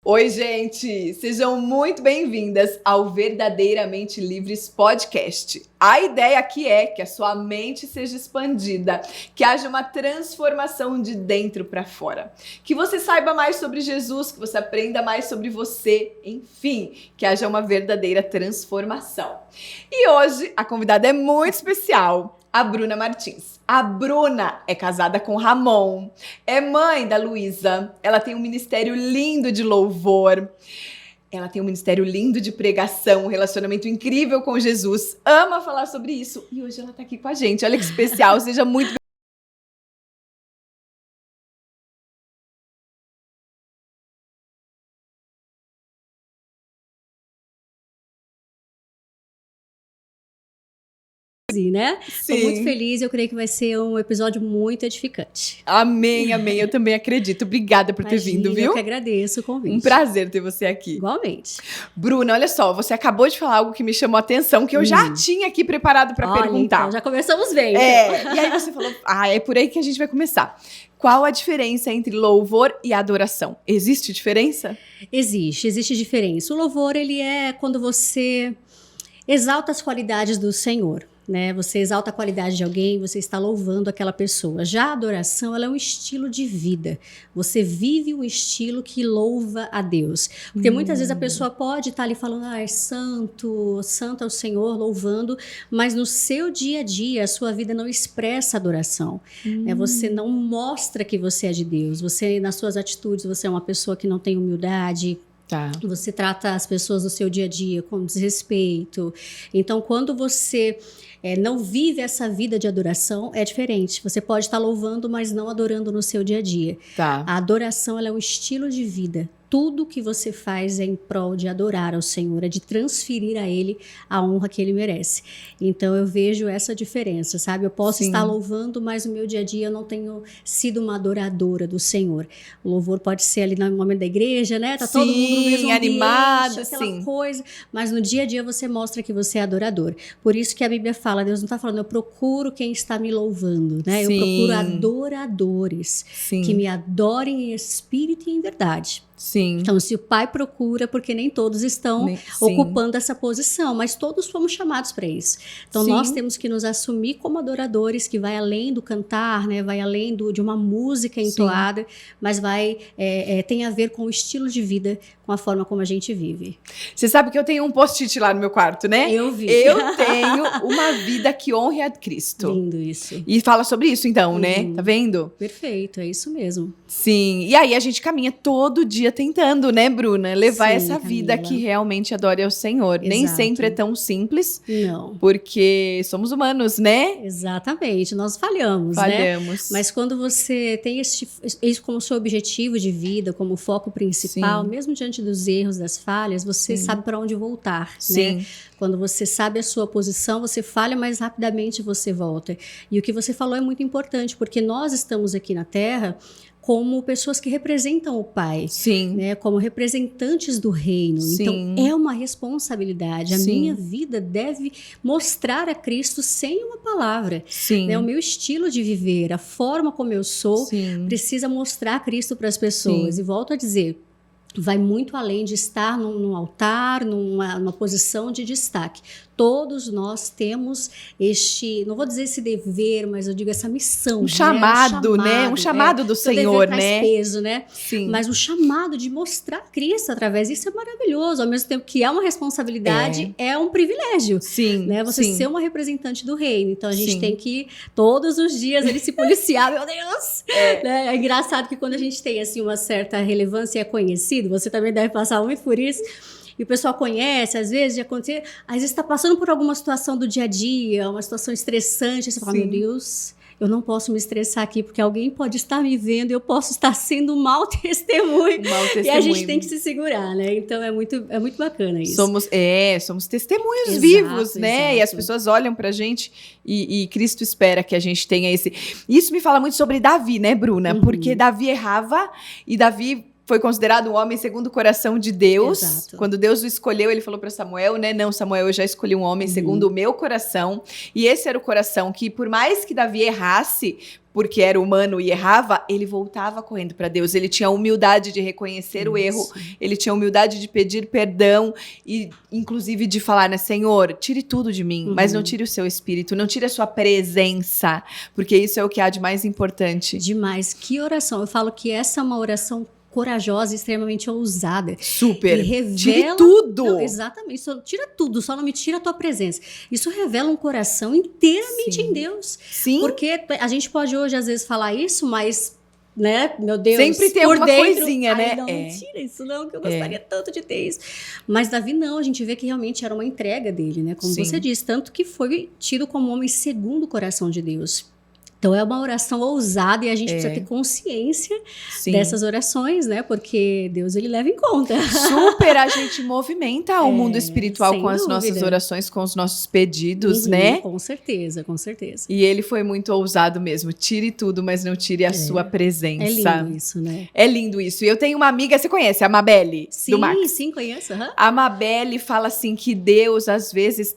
Oi, gente! Sejam muito bem-vindas ao Verdadeiramente Livres Podcast. A ideia aqui é que a sua mente seja expandida, que haja uma transformação de dentro para fora, que você saiba mais sobre Jesus, que você aprenda mais sobre você, enfim, que haja uma verdadeira transformação. E hoje a convidada é muito especial, a Bruna Martins. A Bruna é casada com Ramon, é mãe da Luísa, ela tem um ministério lindo de louvor, ela tem um ministério lindo de pregação, um relacionamento incrível com Jesus, ama falar sobre isso e hoje ela tá aqui com a gente. Olha que especial, seja muito né? Estou muito Sim. feliz, eu creio que vai ser um episódio muito edificante. Amém, amém, eu também acredito. Obrigada por ter vindo, viu? Eu que agradeço o convite. Um prazer ter você aqui. Igualmente. Bruna, olha só, você acabou de falar algo que me chamou a atenção, que eu já tinha aqui preparado para perguntar. Então, já começamos bem. E aí você falou, é por aí que a gente vai começar. Qual a diferença entre louvor e adoração? Existe diferença? Existe diferença. O louvor, ele é quando você exalta as qualidades do Senhor. Né? Você exalta a qualidade de alguém, você está louvando aquela pessoa. Já a adoração, ela é um estilo de vida. Você vive um estilo que louva a Deus. Porque muitas vezes a pessoa pode estar ali falando, é santo, santo é o Senhor, louvando, mas no seu dia a dia, a sua vida não expressa adoração. Né? Você não mostra que você é de Deus. Você, nas suas atitudes, você é uma pessoa que não tem humildade. Tá. Você trata as pessoas no seu dia a dia com desrespeito. Então, quando você não vive essa vida de adoração, é diferente. Você pode estar louvando, mas não adorando no seu dia a dia. Tá. A adoração, ela é um estilo de vida. Tudo que você faz é em prol de adorar ao Senhor, é de transferir a Ele a honra que Ele merece. Então eu vejo essa diferença, sabe? Eu posso estar louvando, mas no meu dia a dia eu não tenho sido uma adoradora do Senhor. O louvor pode ser ali no momento da igreja, né? Tá todo mundo no mesmo animado, ambiente, aquela coisa. Mas no dia a dia você mostra que você é adorador. Por isso que a Bíblia fala, Deus não está falando, eu procuro quem está me louvando, né? Eu procuro adoradores que me adorem em espírito e em verdade. Sim. Então, se o Pai procura, porque nem todos estão ocupando essa posição, mas todos fomos chamados para isso. Então, nós temos que nos assumir como adoradores, que vai além do cantar, né? Vai além de uma música entoada, mas tem a ver com o estilo de vida, com a forma como a gente vive. Você sabe que eu tenho um post-it lá no meu quarto, né? Eu vi. Eu tenho uma vida que honre a Cristo. Lindo isso. E fala sobre isso então, né? Tá vendo? Perfeito, é isso mesmo. Sim, e aí a gente caminha todo dia tentando, né, Bruna? Levar essa vida que realmente adore ao Senhor. Exato. Nem sempre é tão simples. Não. Porque somos humanos, né? Exatamente, nós falhamos, né? Mas quando você tem isso como seu objetivo de vida, como foco principal, mesmo diante dos erros, das falhas, você sabe para onde voltar, né? Quando você sabe a sua posição, você falha, mas rapidamente você volta. E o que você falou é muito importante, porque nós estamos aqui na Terra como pessoas que representam o Pai, né? Como representantes do reino. Então, é uma responsabilidade. A minha vida deve mostrar a Cristo sem uma palavra. Né? O meu estilo de viver, a forma como eu sou, precisa mostrar Cristo para as pessoas. E volto a dizer, vai muito além de estar num altar, numa posição de destaque. Todos nós temos não vou dizer esse dever, mas eu digo essa missão. Um chamado, né? Um chamado do Senhor, né? Traz peso, né? Mas um chamado de mostrar Cristo através disso é maravilhoso. Ao mesmo tempo que é uma responsabilidade, é um privilégio. Né? Você ser uma representante do reino. Então a gente tem que, todos os dias, ele se policiar, meu Deus! Né? É engraçado que quando a gente tem assim, uma certa relevância e é conhecido, você também deve passar muito por isso. E o pessoal conhece, às vezes, às vezes está passando por alguma situação do dia a dia, uma situação estressante, e você fala, meu Deus, eu não posso me estressar aqui, porque alguém pode estar me vendo, eu posso estar sendo um mau testemunho. E a gente tem que se segurar, né? Então, é muito bacana isso. Somos testemunhos vivos, né? E as pessoas olham pra gente e Cristo espera que a gente tenha esse... Isso me fala muito sobre Davi, né, Bruna? Porque Davi errava e Davi foi considerado um homem segundo o coração de Deus. Exato. Quando Deus o escolheu, ele falou para Samuel, né? Não, Samuel, eu já escolhi um homem segundo o meu coração. E esse era o coração que, por mais que Davi errasse, porque era humano e errava, ele voltava correndo para Deus. Ele tinha a humildade de reconhecer o erro, ele tinha a humildade de pedir perdão e, inclusive, de falar, né, Senhor, tire tudo de mim, mas não tire o seu espírito, não tire a sua presença, porque isso é o que há de mais importante. Demais. Que oração. Eu falo que essa é uma oração corajosa, extremamente ousada. Super. E revela... Tire tudo. Não, exatamente. Tira tudo, só não me tira a tua presença. Isso revela um coração inteiramente em Deus. Sim. Porque a gente pode hoje, às vezes, falar isso, mas, né, meu Deus, sempre tem por alguma dentro, coisinha, né? Não tira isso não, que eu gostaria tanto de ter isso. Mas Davi não, a gente vê que realmente era uma entrega dele, né? Como você disse, tanto que foi tido como homem segundo o coração de Deus. Então, é uma oração ousada e a gente precisa ter consciência dessas orações, né? Porque Deus, ele leva em conta. Super, a gente movimenta o mundo espiritual com as nossas orações, com os nossos pedidos, né? Com certeza, com certeza. E ele foi muito ousado mesmo. Tire tudo, mas não tire a sua presença. É lindo isso, né? É lindo isso. E eu tenho uma amiga, você conhece, a Mabelle? Sim, sim, conheço. A Mabelle fala assim que Deus, às vezes,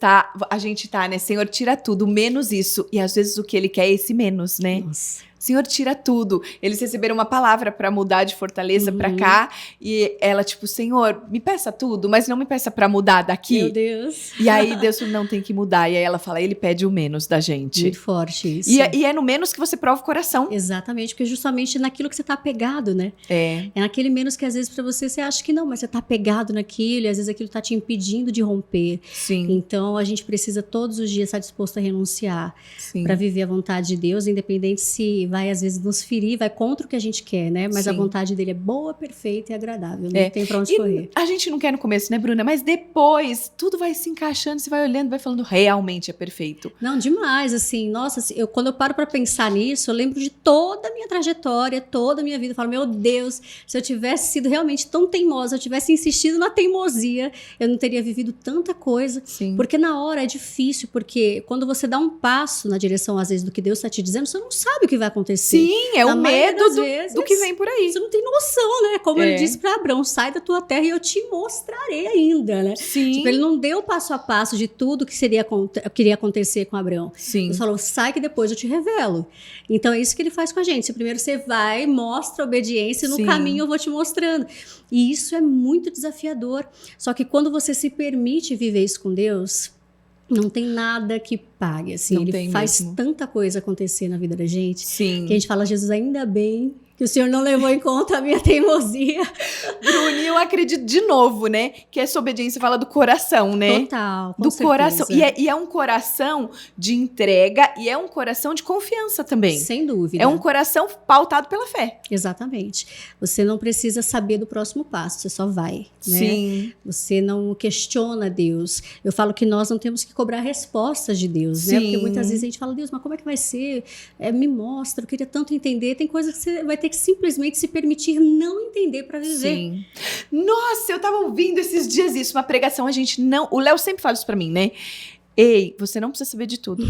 a gente tá, né? Senhor, tira tudo, menos isso. E às vezes o que ele quer é esse menos. Né? Nossa. Senhor, tira tudo. Eles receberam uma palavra para mudar de Fortaleza para cá. E ela, tipo, Senhor, me peça tudo, mas não me peça para mudar daqui. Meu Deus. E aí Deus não tem que mudar. E aí ela fala, ele pede o menos da gente. Muito forte isso. E é no menos que você prova o coração. Exatamente, porque justamente naquilo que você tá apegado, né? É naquele menos que às vezes para você acha que não, mas você tá apegado naquilo, e às vezes aquilo tá te impedindo de romper. Sim. Então a gente precisa todos os dias estar disposto a renunciar para viver a vontade de Deus, independente se vai às vezes nos ferir, vai contra o que a gente quer, né? Mas a vontade dele é boa, perfeita e agradável. Não tem pra onde correr. A gente não quer no começo, né, Bruna? Mas depois, tudo vai se encaixando, você vai olhando, vai falando, realmente é perfeito. Não, demais, assim, nossa, quando eu paro pra pensar nisso, eu lembro de toda a minha trajetória, toda a minha vida, eu falo, meu Deus, se eu tivesse sido realmente tão teimosa, eu tivesse insistido na teimosia, eu não teria vivido tanta coisa. Sim. Porque na hora é difícil, porque quando você dá um passo na direção, às vezes, do que Deus está te dizendo, você não sabe o que vai acontecer. Sim, é o medo do que vem por aí. Você não tem noção, né? Como ele disse para Abraão, sai da tua terra e eu te mostrarei ainda, né? Sim. Tipo, ele não deu passo a passo de tudo que queria acontecer com Abraão. Sim. Ele falou, sai que depois eu te revelo. Então é isso que ele faz com a gente. Primeiro você vai, mostra a obediência e no caminho eu vou te mostrando. E isso é muito desafiador. Só que quando você se permite viver isso com Deus, não tem nada que pague, assim, não ele faz tanta coisa acontecer na vida da gente, Sim. que a gente fala, Jesus, ainda bem que o Senhor não levou em conta a minha teimosia. Bruni, eu acredito de novo, né? Que essa obediência fala do coração, né? Total, com do certeza. Coração. E é um coração de entrega e é um coração de confiança também. Sem dúvida. É um coração pautado pela fé. Exatamente. Você não precisa saber do próximo passo, você só vai, né? Sim. Você não questiona Deus. Eu falo que nós não temos que cobrar respostas de Deus, Sim. né? Porque muitas vezes a gente fala, Deus, mas como é que vai ser? Me mostra, eu queria tanto entender. Tem coisas que você vai ter que simplesmente se permitir não entender para viver. Sim. Nossa, eu tava ouvindo esses dias isso, uma pregação, a gente não... O Léo sempre fala isso pra mim, né? Ei, você não precisa saber de tudo.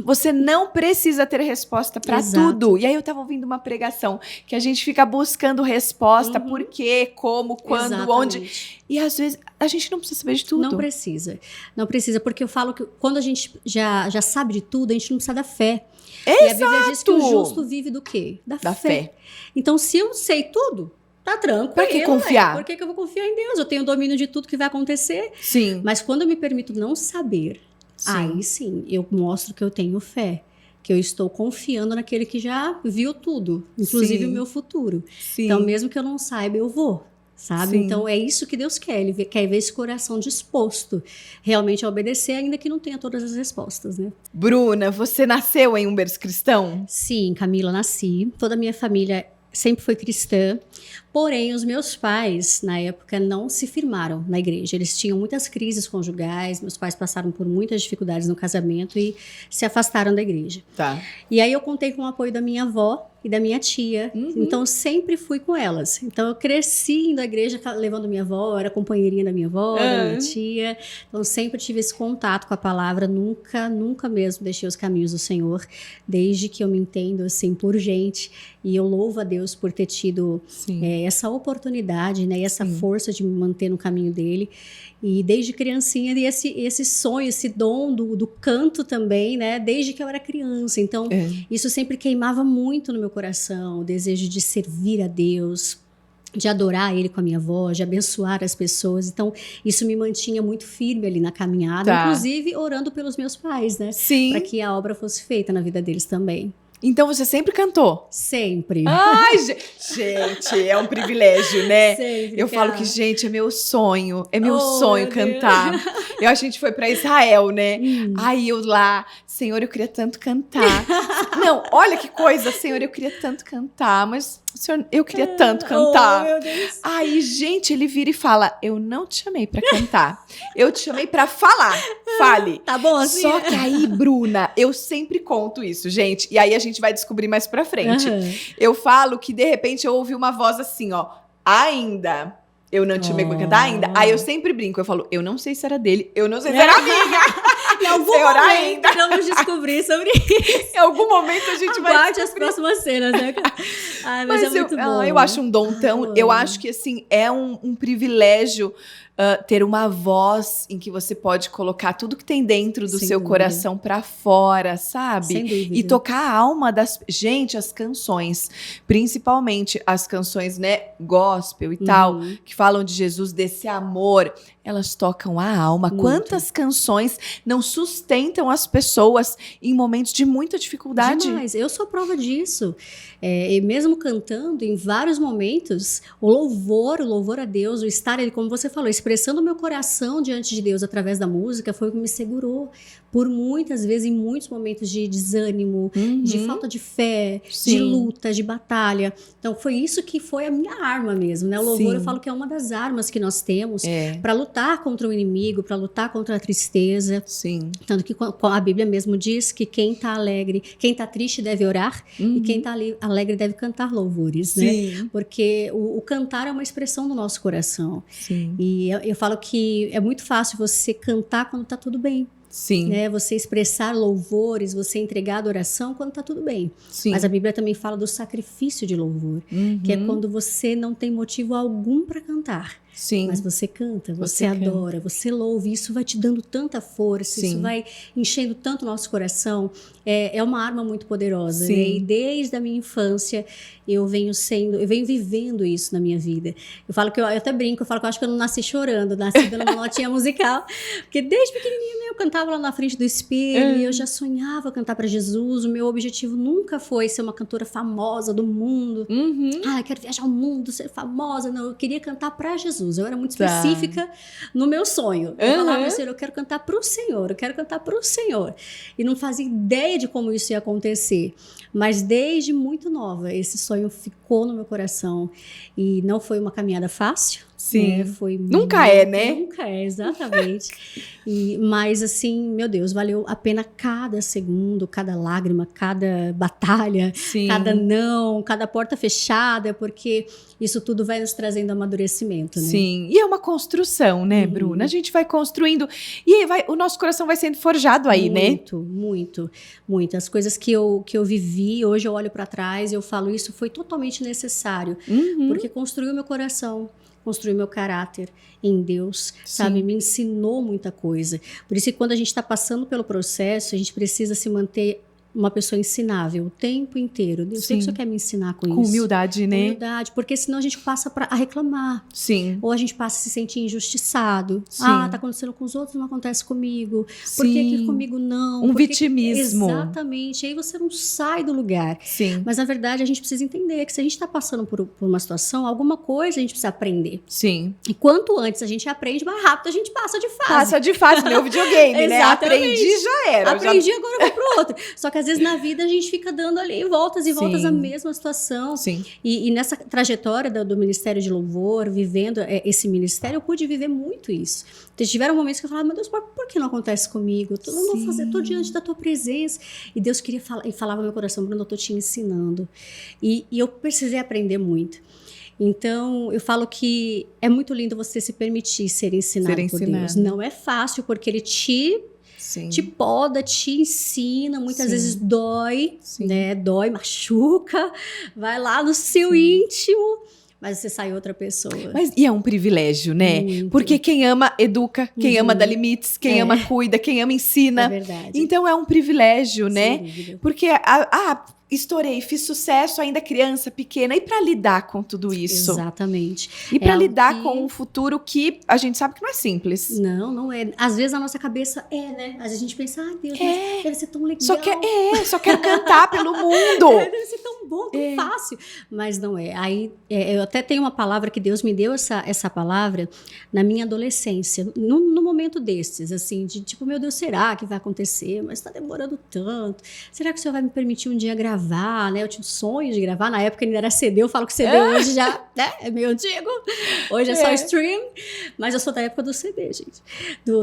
Você não precisa ter resposta pra tudo. E aí eu tava ouvindo uma pregação que a gente fica buscando resposta, por quê, como, quando, onde. E às vezes a gente não precisa saber de tudo. Não precisa. Não precisa, porque eu falo que quando a gente já sabe de tudo, a gente não precisa da fé. Exato. E a Bíblia diz que o justo vive do quê? Da fé. Então, se eu sei tudo, tá tranquilo. Pra que confiar? Por que eu vou confiar em Deus? Eu tenho domínio de tudo que vai acontecer. Sim. Mas quando eu me permito não saber, aí sim, eu mostro que eu tenho fé. Que eu estou confiando naquele que já viu tudo, inclusive o meu futuro. Sim. Então, mesmo que eu não saiba, eu vou. Sabe? Sim. Então, é isso que Deus quer. Ele quer ver esse coração disposto realmente a obedecer, ainda que não tenha todas as respostas, né? Bruna, você nasceu em um berço cristão? Sim, Camila, nasci. Toda a minha família sempre foi cristã. Porém, os meus pais, na época, não se firmaram na igreja. Eles tinham muitas crises conjugais, meus pais passaram por muitas dificuldades no casamento e se afastaram da igreja. Tá. E aí eu contei com o apoio da minha avó e da minha tia. Então, sempre fui com elas. Então, eu cresci indo à igreja levando minha avó, eu era companheirinha da minha avó, da minha tia. Então, sempre tive esse contato com a palavra. Nunca mesmo deixei os caminhos do Senhor, desde que eu me entendo, assim, por gente. E eu louvo a Deus por ter tido essa oportunidade, né, e essa força de me manter no caminho dele. E desde criancinha, e esse sonho, esse dom do canto também, né, desde que eu era criança. Então, isso sempre queimava muito no meu coração, o desejo de servir a Deus, de adorar Ele com a minha voz, de abençoar as pessoas. Então, isso me mantinha muito firme ali na caminhada, inclusive orando pelos meus pais, né? Sim. Para que a obra fosse feita na vida deles também. Então você sempre cantou? Sempre. Ai, gente, é um privilégio, né? Sempre, eu falo que, gente, é meu sonho cantar. A gente foi pra Israel, né? Aí eu lá, Senhor, eu queria tanto cantar. Não, olha que coisa, Senhor, eu queria tanto cantar, mas, Senhor, eu queria tanto cantar. Meu Deus. Aí, gente, ele vira e fala, eu não te chamei pra cantar, eu te chamei pra falar. Fale. Tá bom assim? Só que aí, Bruna, eu sempre conto isso, gente, e aí a gente vai descobrir mais pra frente. Eu falo que, de repente, eu ouvi uma voz assim, ó, ainda... Eu não te chamei pra cantar ainda. Aí eu sempre brinco, eu falo, eu não sei se era dele, eu não sei se era minha. Em algum momento vamos descobrir sobre isso. Em algum momento a gente vai Aguarde as próximas cenas, né? Ai, mas é muito bom. Eu acho um dom tão... Eu acho que, assim, é um privilégio ter uma voz em que você pode colocar tudo que tem dentro do seu coração pra fora, sabe? Sem dúvida. E tocar a alma das... Gente, as canções, principalmente as canções, né, gospel e tal, que falam de Jesus, desse amor, elas tocam a alma. Muito. Quantas canções não sustentam as pessoas em momentos de muita dificuldade? Demais. Eu sou prova disso. E mesmo cantando, em vários momentos, o louvor a Deus, o estar ali, como você falou, expressando o meu coração diante de Deus através da música, foi o que me segurou por muitas vezes, em muitos momentos de desânimo, de falta de fé, de luta, de batalha. Então, foi isso que foi a minha arma mesmo, né? O louvor, eu falo que é uma das armas que nós temos para lutar contra o inimigo, para lutar contra a tristeza. Sim. Tanto que a Bíblia mesmo diz que quem tá alegre, quem tá triste deve orar e quem tá alegre deve cantar louvores, né? Porque o cantar é uma expressão do nosso coração. Sim. E eu falo que é muito fácil você cantar quando tá tudo bem. Sim. Né? Você expressar louvores, você entregar adoração quando tá tudo bem. Sim. Mas a Bíblia também fala do sacrifício de louvor, que é quando você não tem motivo algum para cantar. Sim. Mas você canta, você adora, você louve, isso vai te dando tanta força, isso vai enchendo tanto o nosso coração. É uma arma muito poderosa, né? E desde a minha infância eu venho vivendo isso na minha vida. Eu falo que eu até brinco, eu falo que eu acho que eu não nasci chorando, nasci dando uma notinha musical, porque desde pequenininha eu cantava lá na frente do espelho e eu já sonhava cantar para Jesus. O meu objetivo nunca foi ser uma cantora famosa do mundo. Eu quero viajar ao mundo, ser famosa. Não, eu queria cantar para Jesus. Eu era muito específica no meu sonho. Eu falava, Senhor, eu quero cantar para o Senhor, eu quero cantar para o Senhor. E não fazia ideia de como isso ia acontecer. Mas desde muito nova, esse sonho ficou no meu coração. E não foi uma caminhada fácil. Sim. Foi nunca é, né? Nunca é, exatamente. Mas assim, meu Deus, valeu a pena cada segundo, cada lágrima, cada batalha, cada não, cada porta fechada, porque isso tudo vai nos trazendo amadurecimento, né? Sim, e é uma construção, né, Bruna? A gente vai construindo e o nosso coração vai sendo forjado aí, né? Muito. As coisas que eu vivi, hoje eu olho para trás e eu falo, isso foi totalmente necessário, porque construiu meu coração. Construir meu caráter em Deus, sabe? Me ensinou muita coisa. Por isso que quando a gente está passando pelo processo, a gente precisa se manter uma pessoa ensinável o tempo inteiro. Deus, o que o Senhor quer me ensinar com isso? Com humildade, né? Humildade, porque senão a gente passa a reclamar. Sim. Ou a gente passa a se sentir injustiçado. Tá acontecendo com os outros, não acontece comigo. Por que comigo não? Vitimismo. Exatamente. Aí você não sai do lugar. Sim. Mas, na verdade, a gente precisa entender que se a gente está passando por uma situação, alguma coisa a gente precisa aprender. Sim. E quanto antes a gente aprende, mais rápido a gente passa de fase. Passa de fase, meu videogame, né? Aprendi, já era. Aprendi, agora eu vou pro outro. Só que às vezes na vida a gente fica dando ali voltas e voltas a mesma situação. Sim. E nessa trajetória do Ministério de Louvor, vivendo esse ministério, eu pude viver muito isso. Então, tiveram momentos que eu falava, meu Deus, por que não acontece comigo? Eu não vou fazer, estou diante da tua presença. E Deus queria falar, e falava no meu coração, Bruno, eu estou te ensinando. E eu precisei aprender muito. Então, eu falo que é muito lindo você se permitir ser ensinado por Deus. Não é fácil, porque Ele te poda, te ensina, muitas vezes dói, né? Dói, machuca, vai lá no seu íntimo, mas você sai outra pessoa. E é um privilégio, né? Muito. Porque quem ama, educa, quem ama dá limites, quem ama cuida, quem ama ensina. É verdade. Então é um privilégio, né? Sem dúvida. Porque, estourei, fiz sucesso ainda criança, pequena, e para lidar com tudo isso? Exatamente. E para lidar com um futuro que a gente sabe que não é simples. Não é. Às vezes a nossa cabeça né? Às vezes a gente pensa, Deus, mas deve ser tão legal. Só quero cantar pelo mundo. Deve ser tão bom, tão fácil. Mas não é. Aí, eu até tenho uma palavra que Deus me deu, essa palavra, na minha adolescência, no momento desses, assim, de tipo, meu Deus, será que vai acontecer? Mas está demorando tanto. Será que o Senhor vai me permitir um dia gravar, né? Eu tinha um sonho de gravar, na época ainda era CD, eu falo que CD hoje já, né? É meio antigo. Hoje é só stream, mas eu sou da época do CD, gente. Do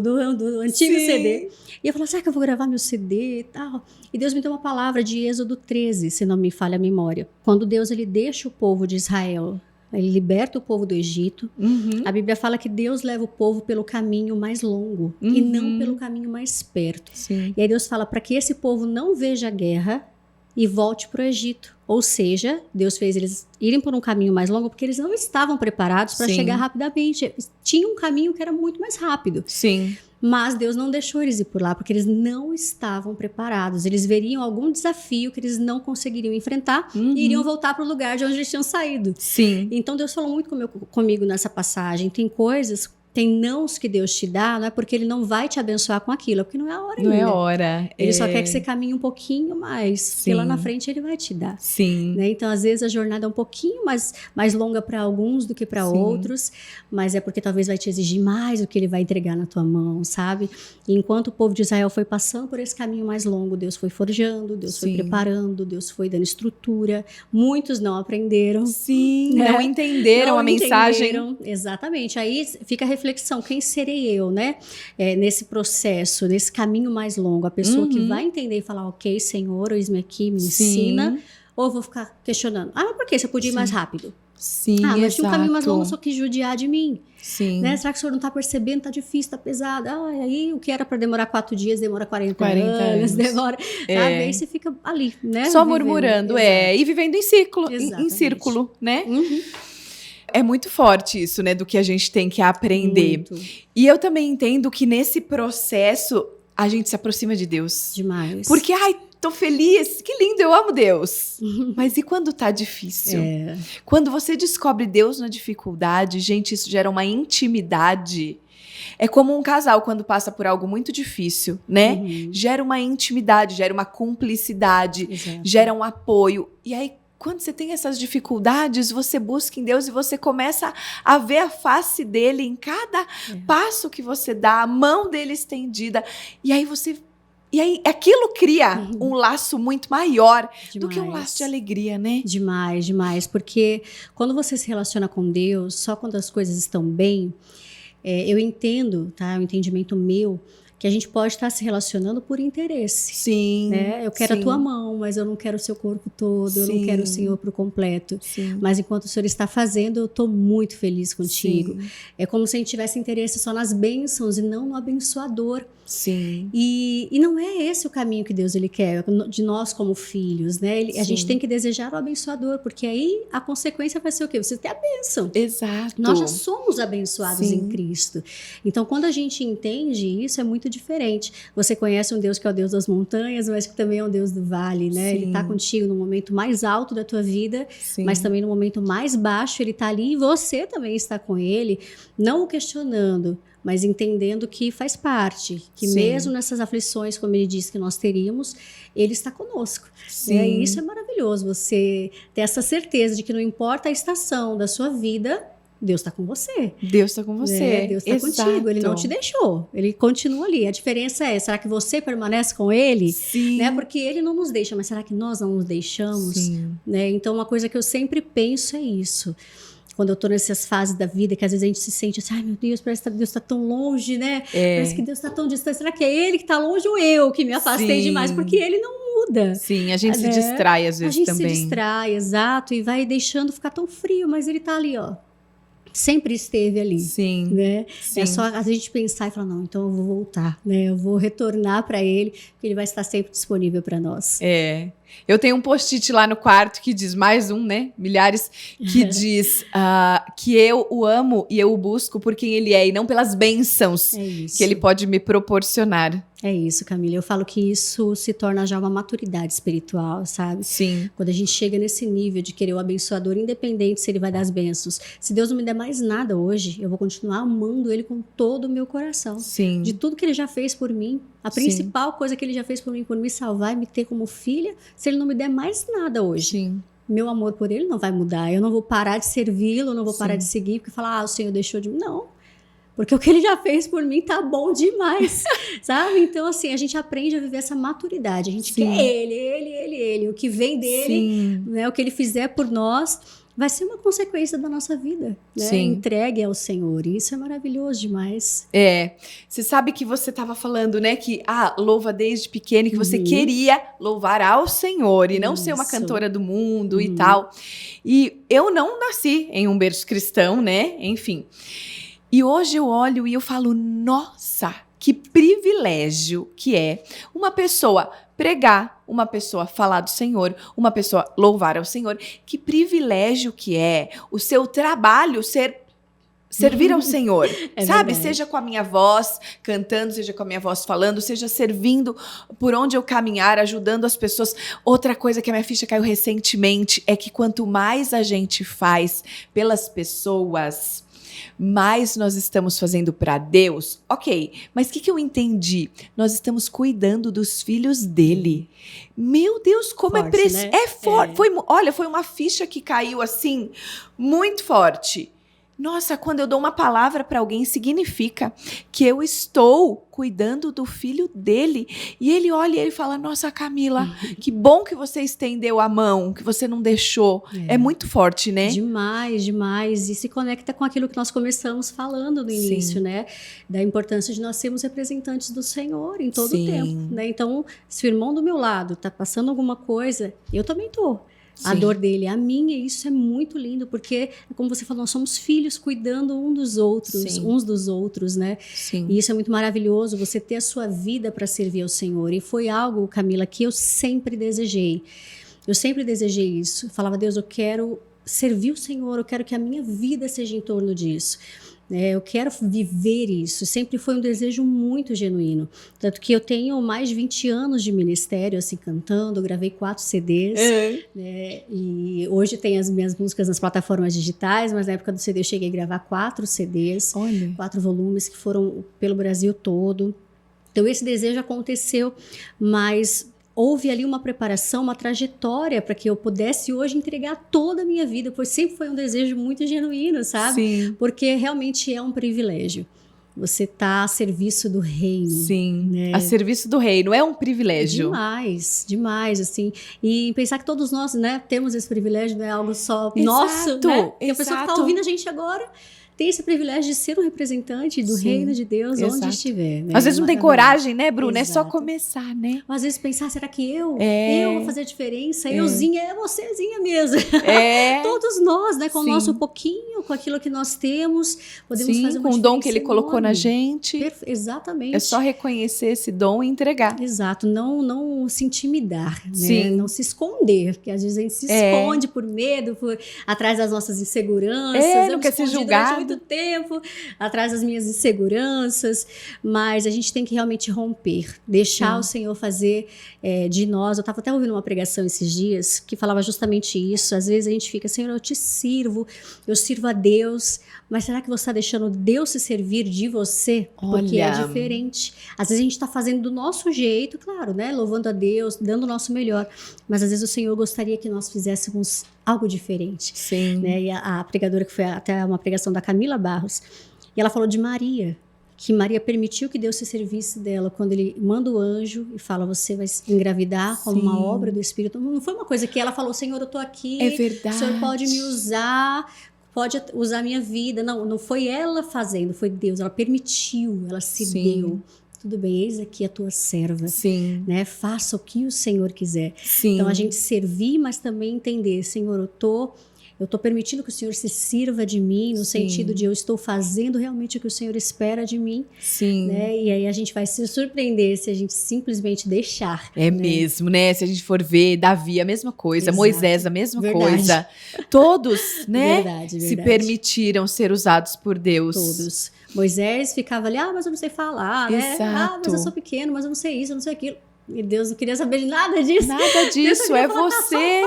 antigo CD. E eu falava, será que eu vou gravar meu CD e tal? E Deus me deu uma palavra de Êxodo 13, se não me falha a memória. Quando Deus, ele deixa o povo de Israel, ele liberta o povo do Egito. A Bíblia fala que Deus leva o povo pelo caminho mais longo e não pelo caminho mais perto. Sim. E aí Deus fala para que esse povo não veja a guerra e volte para o Egito. Ou seja, Deus fez eles irem por um caminho mais longo porque eles não estavam preparados para chegar rapidamente. Tinha um caminho que era muito mais rápido. Sim. Mas Deus não deixou eles ir por lá, porque eles não estavam preparados. Eles veriam algum desafio que eles não conseguiriam enfrentar e iriam voltar para o lugar de onde eles tinham saído. Sim. Então Deus falou muito comigo nessa passagem. Tem coisas, tem nãos que Deus te dá, não é porque Ele não vai te abençoar com aquilo, é porque não é a hora ainda. Não é hora. Ele só quer que você caminhe um pouquinho mais, porque lá na frente Ele vai te dar. Sim. Né? Então, às vezes, a jornada é um pouquinho mais longa para alguns do que para outros, mas é porque talvez vai te exigir mais do que Ele vai entregar na tua mão, sabe? E enquanto o povo de Israel foi passando por esse caminho mais longo, Deus foi forjando, Deus foi preparando, Deus foi dando estrutura. Muitos não aprenderam. Sim, né? não entenderam a mensagem. Exatamente. Aí fica a reflexão, quem serei eu, né? Nesse processo, nesse caminho mais longo. A pessoa que vai entender e falar, ok, Senhor, eis-me aqui, me ensina. Ou eu vou ficar questionando, mas por que? Você podia ir mais rápido? Sim, mas tinha um caminho mais longo, só quis judiar de mim. Sim. Né? Será que o senhor não está percebendo? Está difícil, está pesado. Aí o que era para demorar 4 dias, demora 40 anos. Demora, sabe? Aí você fica ali, né? Só murmurando, e vivendo em ciclo, em círculo, né? É muito forte isso, né? Do que a gente tem que aprender. Muito. E eu também entendo que nesse processo a gente se aproxima de Deus. Demais. Porque, tô feliz, que lindo, eu amo Deus. Mas e quando tá difícil? Quando você descobre Deus na dificuldade, gente, isso gera uma intimidade. É como um casal quando passa por algo muito difícil, né? Gera uma intimidade, gera uma cumplicidade, gera um apoio. E aí, quando você tem essas dificuldades, você busca em Deus e você começa a ver a face dele em cada passo que você dá, a mão dele estendida. E aí aquilo cria um laço muito maior do que um laço de alegria, né? Demais, demais. Porque quando você se relaciona com Deus, só quando as coisas estão bem, eu entendo, tá? O entendimento meu, que a gente pode estar se relacionando por interesse. Sim. Né? Eu quero a tua mão, mas eu não quero o seu corpo todo, eu não quero o Senhor por completo. Mas enquanto o Senhor está fazendo, eu estou muito feliz contigo. É como se a gente tivesse interesse só nas bênçãos e não no abençoador. Sim. E não é esse o caminho que Deus ele quer de nós como filhos, né? A gente tem que desejar o abençoador, porque aí a consequência vai ser o quê? Você ter a bênção. Exato. Nós já somos abençoados em Cristo. Então, quando a gente entende isso, é muito diferente. Você conhece um Deus que é o Deus das montanhas, mas que também é um Deus do vale, né? Ele está contigo no momento mais alto da tua vida, mas também no momento mais baixo, ele está ali e você também está com ele, não o questionando, mas entendendo que faz parte, que mesmo nessas aflições, como ele disse que nós teríamos, ele está conosco. Né? E isso é maravilhoso, você ter essa certeza de que não importa a estação da sua vida, Deus está com você. Deus está com você. Né? Deus está contigo, ele não te deixou, ele continua ali. A diferença é, será que você permanece com ele? Né? Porque ele não nos deixa, mas será que nós não nos deixamos? Né? Então, uma coisa que eu sempre penso é isso. Quando eu tô nessas fases da vida, que às vezes a gente se sente assim, ai meu Deus, parece que Deus tá tão longe, né? Parece que Deus tá tão distante. Será que é ele que tá longe ou eu que me afastei demais? Porque ele não muda. Sim, a gente se distrai às vezes também. A gente se distrai, exato, e vai deixando ficar tão frio, mas ele tá ali, ó. Sempre esteve ali. Né? É só a gente pensar e falar, não, então eu vou voltar, né? Eu vou retornar para ele, porque ele vai estar sempre disponível para nós. Eu tenho um post-it lá no quarto que diz, mais um, né? Milhares, que diz que eu o amo e eu o busco por quem ele é e não pelas bênçãos que ele pode me proporcionar. É isso, Camila. Eu falo que isso se torna já uma maturidade espiritual, sabe? Sim. Quando a gente chega nesse nível de querer o abençoador, independente se ele vai dar as bênçãos. Se Deus não me der mais nada hoje, eu vou continuar amando ele com todo o meu coração. Sim. De tudo que ele já fez por mim. A principal coisa que ele já fez por mim me salvar e me ter como filha, se ele não me der mais nada hoje. Sim. Meu amor por ele não vai mudar. Eu não vou parar de servi-lo, não vou parar de seguir, porque falar, o Senhor deixou de... Não. Porque o que ele já fez por mim tá bom demais, sabe? Então, assim, a gente aprende a viver essa maturidade. A gente quer ele. O que vem dele, né, o que ele fizer por nós, vai ser uma consequência da nossa vida, né? Entregue ao Senhor. E isso é maravilhoso demais. Você sabe que você estava falando, né? Que louva desde pequeno, que você queria louvar ao Senhor e não ser uma cantora do mundo e tal. E eu não nasci em um berço cristão, né? Enfim... E hoje eu olho e eu falo, nossa, que privilégio que é uma pessoa pregar, uma pessoa falar do Senhor, uma pessoa louvar ao Senhor. Que privilégio que é o seu trabalho servir ao Senhor, sabe? Verdade. Seja com a minha voz cantando, seja com a minha voz falando, seja servindo por onde eu caminhar, ajudando as pessoas. Outra coisa que a minha ficha caiu recentemente é que quanto mais a gente faz pelas pessoas... mais nós estamos fazendo para Deus, ok, mas o que eu entendi? Nós estamos cuidando dos filhos dele. Meu Deus, como forte, é precioso. Né? É forte. Foi uma ficha que caiu assim, muito forte. Nossa, quando eu dou uma palavra para alguém, significa que eu estou cuidando do filho dele. E ele olha e ele fala, nossa, Camila, que bom que você estendeu a mão, que você não deixou. É muito forte, né? Demais, demais. E se conecta com aquilo que nós começamos falando no início, né? Da importância de nós sermos representantes do Senhor em todo o tempo, né? Então, se o irmão do meu lado está passando alguma coisa, eu também estou. A dor dele, a minha, e isso é muito lindo, porque, como você falou, nós somos filhos cuidando uns dos outros, né? Sim. E isso é muito maravilhoso, você ter a sua vida para servir ao Senhor. E foi algo, Camila, que eu sempre desejei. Eu sempre desejei isso. Eu falava, Deus, eu quero servir o Senhor, eu quero que a minha vida seja em torno disso. Eu quero viver isso, sempre foi um desejo muito genuíno, tanto que eu tenho mais de 20 anos de ministério, assim, cantando, eu gravei 4 CDs, né, e hoje tem as minhas músicas nas plataformas digitais, mas na época do CD eu cheguei a gravar 4 CDs, 4 volumes que foram pelo Brasil todo, então esse desejo aconteceu, mas... houve ali uma preparação, uma trajetória para que eu pudesse hoje entregar toda a minha vida, pois sempre foi um desejo muito genuíno, sabe? Sim. Porque realmente é um privilégio. Você está a serviço do reino. Sim, né? A serviço do reino é um privilégio. Demais, demais, assim. E pensar que todos nós, né, temos esse privilégio, não é algo só nosso, né? E a pessoa que está ouvindo a gente agora... tem esse privilégio de ser um representante do reino de Deus onde estiver. Né? Às vezes não tem coragem, né, Bruna? Exato. É só começar, né? Às vezes pensar, será que eu vou fazer a diferença? Euzinha é vocêzinha mesmo. Todos nós, né, com o nosso pouquinho, com aquilo que nós temos, podemos fazer uma com o dom que ele colocou na gente. Exatamente. É só reconhecer esse dom e entregar. Exato, não se intimidar, né? Não se esconder, porque às vezes a gente se esconde por medo, atrás das nossas inseguranças. Não quer ser julgado. Muito tempo, atrás das minhas inseguranças, mas a gente tem que realmente romper, deixar o Senhor fazer de nós. Eu estava até ouvindo uma pregação esses dias que falava justamente isso. Às vezes a gente fica, Senhor, eu te sirvo, eu sirvo a Deus, mas será que você está deixando Deus se servir de você? Porque é diferente. Às vezes a gente está fazendo do nosso jeito, claro, né? Louvando a Deus, dando o nosso melhor, mas às vezes o Senhor gostaria que nós fizéssemos algo diferente. Sim. Né? E a pregadora, que foi até uma pregação da Camila Barros, e ela falou de Maria, que Maria permitiu que Deus se servisse dela quando ele manda o anjo e fala, você vai engravidar como uma obra do Espírito. Não foi uma coisa que ela falou, Senhor, eu estou aqui, o Senhor pode me usar, pode usar a minha vida. Não foi ela fazendo, foi Deus, ela permitiu, ela se deu. Tudo bem, eis aqui a tua serva. Né? Faça o que o Senhor quiser. Então, a gente servir, mas também entender, Senhor, eu estou Eu estou permitindo que o Senhor se sirva de mim, no sentido de eu estou fazendo realmente o que o Senhor espera de mim. Sim. Né? E aí a gente vai se surpreender se a gente simplesmente deixar. É, né? Mesmo, né? Se a gente for ver, Davi, a mesma coisa, Exato. Moisés, a mesma coisa. Todos, né? Verdade. Se permitiram ser usados por Deus. Todos. Moisés ficava ali, mas eu não sei falar, né? Exato. Mas eu sou pequeno, mas eu não sei isso, eu não sei aquilo. E Deus não queria saber de nada disso. Nada disso, é falar, você.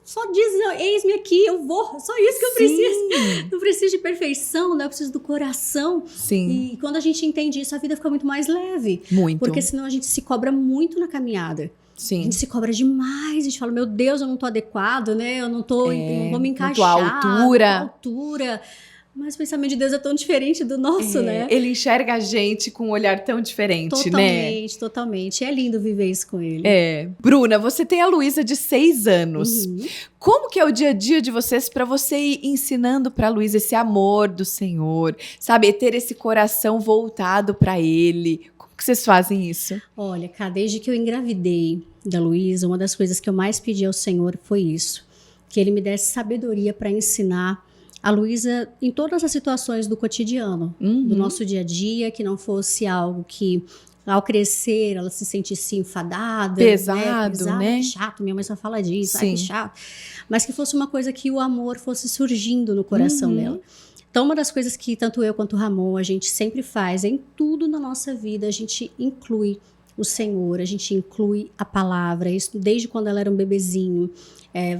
Só diz, eis-me aqui, eu vou. Só isso que eu preciso. Não preciso de perfeição, né? Eu preciso do coração. Sim. E quando a gente entende isso, a vida fica muito mais leve. Muito. Porque senão a gente se cobra muito na caminhada. Sim. A gente se cobra demais, a gente fala, meu Deus, eu não tô adequado, né? Eu não vou me encaixar. Não tô à altura. Mas o pensamento de Deus é tão diferente do nosso, né? Ele enxerga a gente com um olhar tão diferente, totalmente, né? Totalmente. É lindo viver isso com ele. Bruna, você tem a Luísa de 6 anos. Como que é o dia a dia de vocês para você ir ensinando para a Luísa esse amor do Senhor, sabe? Ter esse coração voltado para Ele. Como que vocês fazem isso? Olha, cara, desde que eu engravidei da Luísa, uma das coisas que eu mais pedi ao Senhor foi isso. Que Ele me desse sabedoria para ensinar a Luísa em todas as situações do cotidiano, do nosso dia a dia, que não fosse algo que, ao crescer, ela se sentisse enfadada. Pesado, né? Chato, minha mãe só fala disso, que chato. Mas que fosse uma coisa que o amor fosse surgindo no coração dela. Então, uma das coisas que tanto eu quanto o Ramon, a gente sempre faz, em tudo na nossa vida, a gente inclui o Senhor, a gente inclui a palavra, isso desde quando ela era um bebezinho.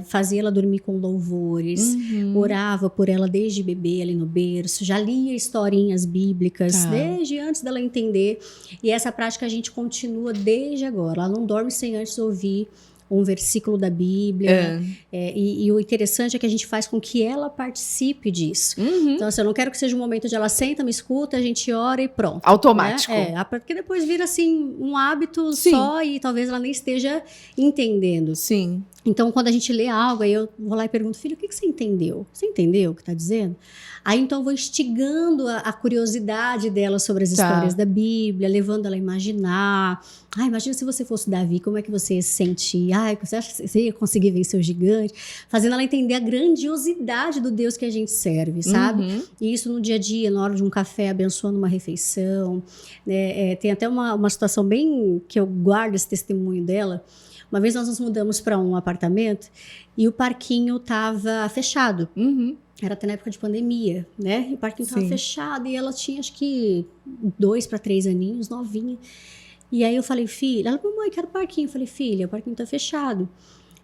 Fazia ela dormir com louvores, orava por ela desde bebê ali no berço, já lia historinhas bíblicas desde antes dela entender, e essa prática a gente continua desde agora. Ela não dorme sem antes ouvir um versículo da Bíblia, e o interessante é que a gente faz com que ela participe disso. Então, assim, eu não quero que seja um momento de ela senta, me escuta, a gente ora e pronto. Automático. Né? Porque depois vira, assim, um hábito só e talvez ela nem esteja entendendo. Sim. Então, quando a gente lê algo, aí eu vou lá e pergunto, filho, o que você entendeu? Você entendeu o que está dizendo? Aí, então, eu vou instigando a curiosidade dela sobre as histórias da Bíblia, levando ela a imaginar. Imagina se você fosse Davi, como é que você ia se sentir? Você acha que você ia conseguir vencer o gigante? Fazendo ela entender a grandiosidade do Deus que a gente serve, sabe? E isso no dia a dia, na hora de um café, abençoando uma refeição. Tem até uma situação bem que eu guardo esse testemunho dela. Uma vez nós nos mudamos para um apartamento e o parquinho estava fechado. Era até na época de pandemia, né? E o parquinho estava fechado e ela tinha, acho que, 2 para 3 aninhos, novinha. E aí eu falei, filha, ela falou, mãe, quero parquinho. Eu falei, filha, o parquinho está fechado.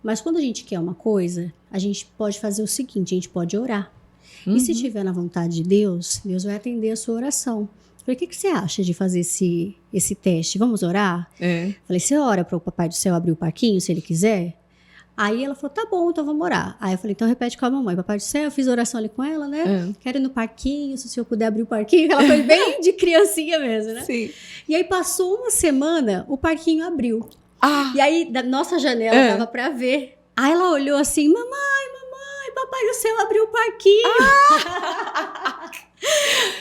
Mas quando a gente quer uma coisa, a gente pode fazer o seguinte, a gente pode orar. E se tiver na vontade de Deus, Deus vai atender a sua oração. Falei, o que você acha de fazer esse teste? Vamos orar? Falei, você ora para o Papai do Céu abrir o parquinho, se ele quiser? Aí ela falou, tá bom, então vamos orar. Aí eu falei, então repete com a mamãe. Papai do Céu, eu fiz oração ali com ela, né? Quero ir no parquinho, se o senhor puder abrir o parquinho. Aquela coisa bem de criancinha mesmo, né? Sim. E aí passou uma semana, o parquinho abriu. E aí, da nossa janela, dava pra ver. Aí ela olhou assim, mamãe, Papai do Céu abriu o parquinho.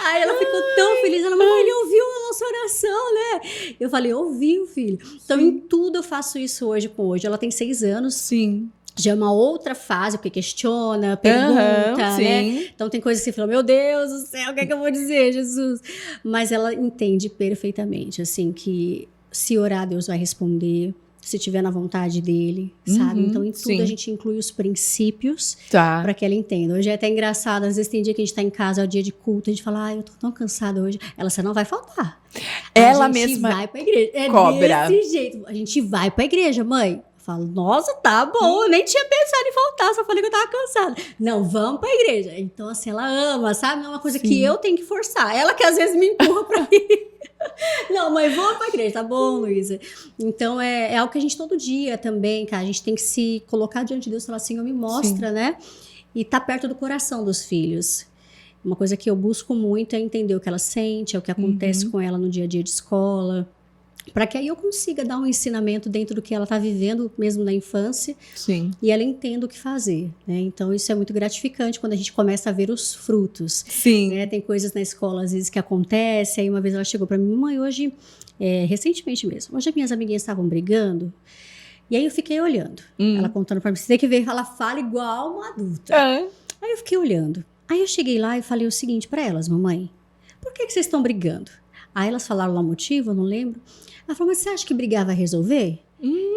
Aí ela ficou tão feliz, ela, mamãe, ele ouviu a nossa oração, né? Eu falei, ouviu, filho. Então, em tudo eu faço isso hoje com hoje. Ela tem 6 anos. Sim. Já é uma outra fase, porque questiona, pergunta, né? Então tem coisas que você fala, meu Deus do céu, o que é que eu vou dizer, Jesus? Mas ela entende perfeitamente, assim, que se orar, Deus vai responder. Se tiver na vontade dele, sabe? Então, em tudo a gente inclui os princípios para que ela entenda. Hoje é até engraçado, às vezes tem dia que a gente tá em casa, é o dia de culto, a gente fala, eu tô tão cansada hoje. Ela, você não vai faltar. Ela a gente mesma vai pra igreja. cobra. Desse jeito. A gente vai pra igreja, mãe. Eu falo, nossa, tá bom, eu nem tinha pensado em faltar, só falei que eu tava cansada. Não, vamos pra igreja. Então, assim, ela ama, sabe? Não é uma coisa que eu tenho que forçar. Ela que às vezes me empurra pra ir. Não, mãe, vamos pra igreja, tá bom, Luísa? Então, é algo que a gente todo dia também, cara, a gente tem que se colocar diante de Deus e falar, Senhor, me mostra, né? E tá perto do coração dos filhos. Uma coisa que eu busco muito é entender o que ela sente, é o que acontece com ela no dia a dia de escola, para que aí eu consiga dar um ensinamento dentro do que ela está vivendo, mesmo na infância, e ela entenda o que fazer, né? Então, isso é muito gratificante quando a gente começa a ver os frutos. Né? Tem coisas na escola, às vezes, que acontecem, aí uma vez ela chegou para mim, mãe, hoje, recentemente mesmo, hoje as minhas amiguinhas estavam brigando, E aí eu fiquei olhando, ela contando pra mim, você tem que ver, ela fala igual uma adulta. Aí eu fiquei olhando. Aí eu cheguei lá e falei o seguinte pra elas, mamãe, por que vocês estão brigando? Aí elas falaram lá o motivo, eu não lembro. Ela falou, mas você acha que brigar vai resolver?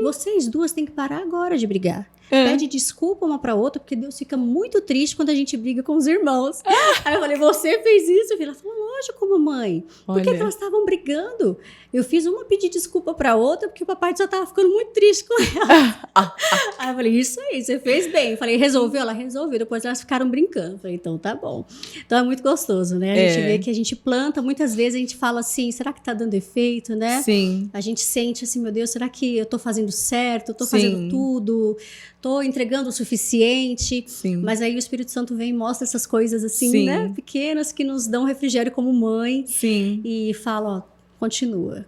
Vocês duas têm que parar agora de brigar. Pede desculpa uma pra outra, porque Deus fica muito triste quando a gente briga com os irmãos. Aí eu falei, você fez isso? Ela falou, lógico, mamãe. Por que elas estavam brigando? Eu fiz uma pedir desculpa pra outra, porque o papai só tava ficando muito triste com ela. Aí eu falei, isso aí, você fez bem. Eu falei, resolveu? Ela resolveu. Depois elas ficaram brincando. Eu falei, então tá bom. Então é muito gostoso, né? A gente vê que a gente planta, muitas vezes a gente fala assim, será que tá dando efeito, né? Sim. A gente sente assim, meu Deus, será que eu tô fazendo certo? Eu tô fazendo tudo? Tô entregando o suficiente? Sim. Mas aí o Espírito Santo vem e mostra essas coisas assim, né? Pequenas, que nos dão refrigério como mãe. Sim. E fala, ó, continua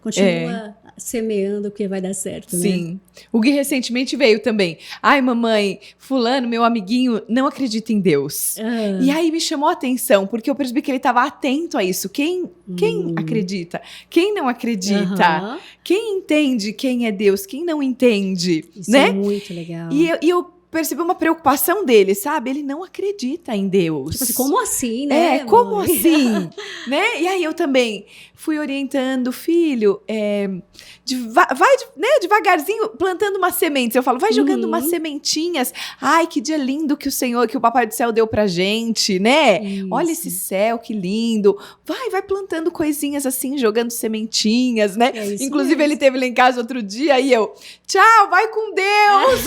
semeando, porque vai dar certo, né? Sim. O Gui recentemente veio também. Ai, mamãe, fulano, meu amiguinho, não acredita em Deus. E aí me chamou a atenção, porque eu percebi que ele estava atento a isso. Quem acredita? Quem não acredita? Quem entende quem é Deus? Quem não entende? Isso né? É muito legal. E eu percebi uma preocupação dele, sabe? Ele não acredita em Deus. Tipo assim, como assim, né? Como assim? Né? E aí eu também fui orientando, filho, vai devagarzinho plantando umas sementes. Eu falo, vai jogando umas sementinhas. Ai, que dia lindo que o Papai do Céu deu pra gente, né? Isso. Olha esse céu, que lindo. Vai plantando coisinhas assim, jogando sementinhas, né? Inclusive, mesmo. Ele teve lá em casa outro dia e eu, tchau, vai com Deus!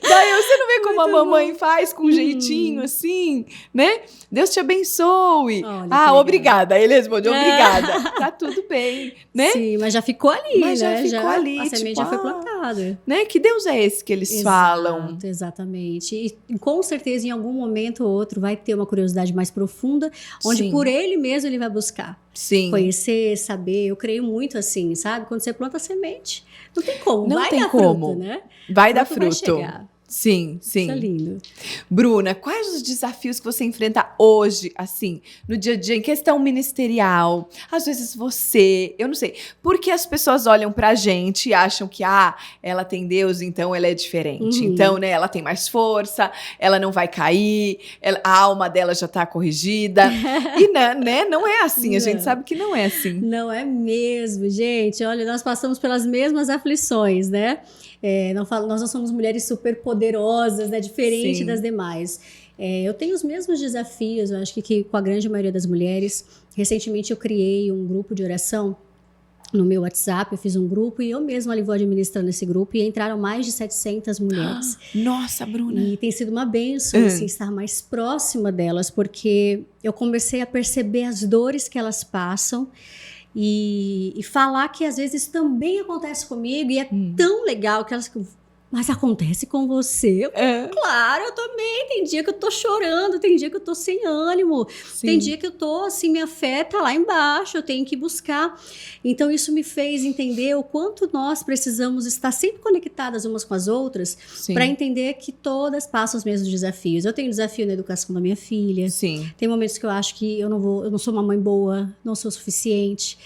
Daí você não vê como a mamãe faz com um jeitinho assim, né? Deus te abençoe. Obrigada. Ele responde, obrigada. Tá tudo bem, né? Sim, mas já ficou ali, mas né? Já ficou ali. A semente já foi plantada. Né? Que Deus é esse que eles falam? Exatamente. E com certeza, em algum momento ou outro, vai ter uma curiosidade mais profunda, onde por ele mesmo ele vai buscar. Sim. Conhecer, saber. Eu creio muito assim, sabe? Quando você planta semente, não tem como. Não vai tem dar como. Fruto, né? Vai dar fruto. Vai chegar. Sim. Isso é lindo. Bruna, quais os desafios que você enfrenta hoje, assim, no dia a dia, em questão ministerial? Às vezes eu não sei, porque as pessoas olham pra gente e acham que, ela tem Deus, então ela é diferente. Então, né, ela tem mais força, ela não vai cair, a alma dela já tá corrigida. E, né, não é assim, a gente sabe que não é assim. Não é mesmo, gente. Olha, nós passamos pelas mesmas aflições, né? Nós não somos mulheres super poderosas, né? Diferente das demais. Eu tenho os mesmos desafios, eu acho que com a grande maioria das mulheres. Recentemente eu criei um grupo de oração no meu WhatsApp, eu fiz um grupo e eu mesma ali vou administrando esse grupo e entraram mais de 700 mulheres. Nossa, Bruna! E tem sido uma bênção, assim, estar mais próxima delas, porque eu comecei a perceber as dores que elas passam. E falar que às vezes também acontece comigo e é tão legal que elas... Mas acontece com você? Claro, eu também. Tem dia que eu tô chorando, tem dia que eu tô sem ânimo, tem dia que eu tô assim, minha fé tá lá embaixo, eu tenho que buscar. Então isso me fez entender o quanto nós precisamos estar sempre conectadas umas com as outras para entender que todas passam os mesmos desafios. Eu tenho desafio na educação da minha filha. Tem momentos que eu acho que eu não sou uma mãe boa, não sou suficiente.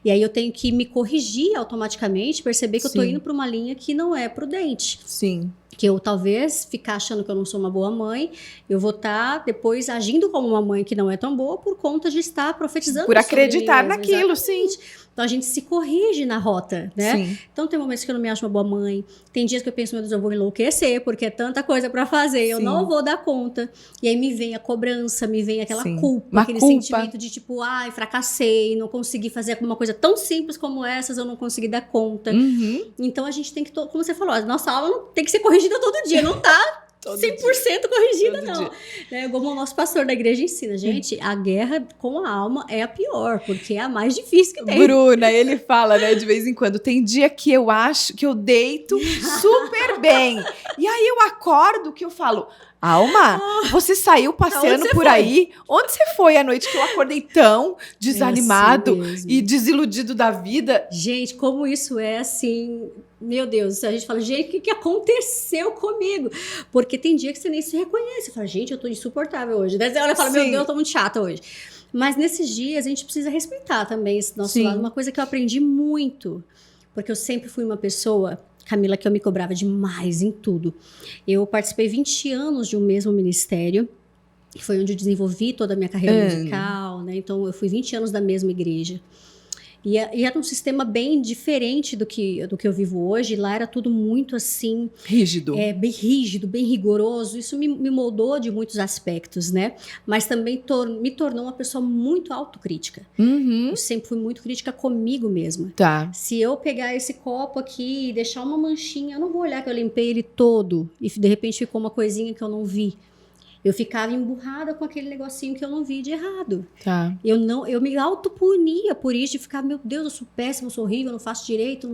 E aí eu tenho que me corrigir automaticamente, perceber que eu tô indo para uma linha que não é prudente. Que eu talvez ficar achando que eu não sou uma boa mãe, eu vou estar depois agindo como uma mãe que não é tão boa por conta de estar profetizando por acreditar naquilo, exatamente. Então a gente se corrige na rota, né? Então tem momentos que eu não me acho uma boa mãe, tem dias que eu penso, meu Deus, eu vou enlouquecer, porque é tanta coisa pra fazer, eu não vou dar conta. E aí me vem a cobrança, me vem aquela culpa, aquele sentimento de tipo, fracassei, não consegui fazer uma coisa tão simples como essas, eu não consegui dar conta. Então a gente tem que, como você falou, a nossa alma não tem que ser corrigida todo dia, não tá 100% corrigida, não. Como o nosso pastor da igreja ensina, gente, a guerra com a alma é a pior, porque é a mais difícil que tem. Bruna, ele fala, né, de vez em quando, tem dia que eu acho que eu deito super bem. E aí eu acordo que eu falo, Alma, você saiu passeando por aí? Onde você foi à noite que eu acordei tão desanimado e desiludido da vida? Gente, como isso é assim... Meu Deus, a gente fala, gente, o que aconteceu comigo? Porque tem dia que você nem se reconhece. Você fala, gente, eu tô insuportável hoje. Daí você olha e fala, meu Deus, eu tô muito chata hoje. Mas nesses dias a gente precisa respeitar também esse nosso lado. Uma coisa que eu aprendi muito porque eu sempre fui uma pessoa, Camila, que eu me cobrava demais em tudo. Eu participei 20 anos de um mesmo ministério, que foi onde eu desenvolvi toda a minha carreira musical, né? Então, eu fui 20 anos da mesma igreja. E era um sistema bem diferente do que eu vivo hoje. Lá era tudo muito assim... Rígido. Bem rígido, bem rigoroso. Isso me moldou de muitos aspectos, né? Mas também me tornou uma pessoa muito autocrítica. Eu sempre fui muito crítica comigo mesma. Tá. Se eu pegar esse copo aqui e deixar uma manchinha, eu não vou olhar que eu limpei ele todo e de repente ficou uma coisinha que eu não vi. Eu ficava emburrada com aquele negocinho que eu não vi de errado. Tá. Eu me autopunia por isso, de ficar, meu Deus, eu sou péssima, eu sou horrível, eu não faço direito,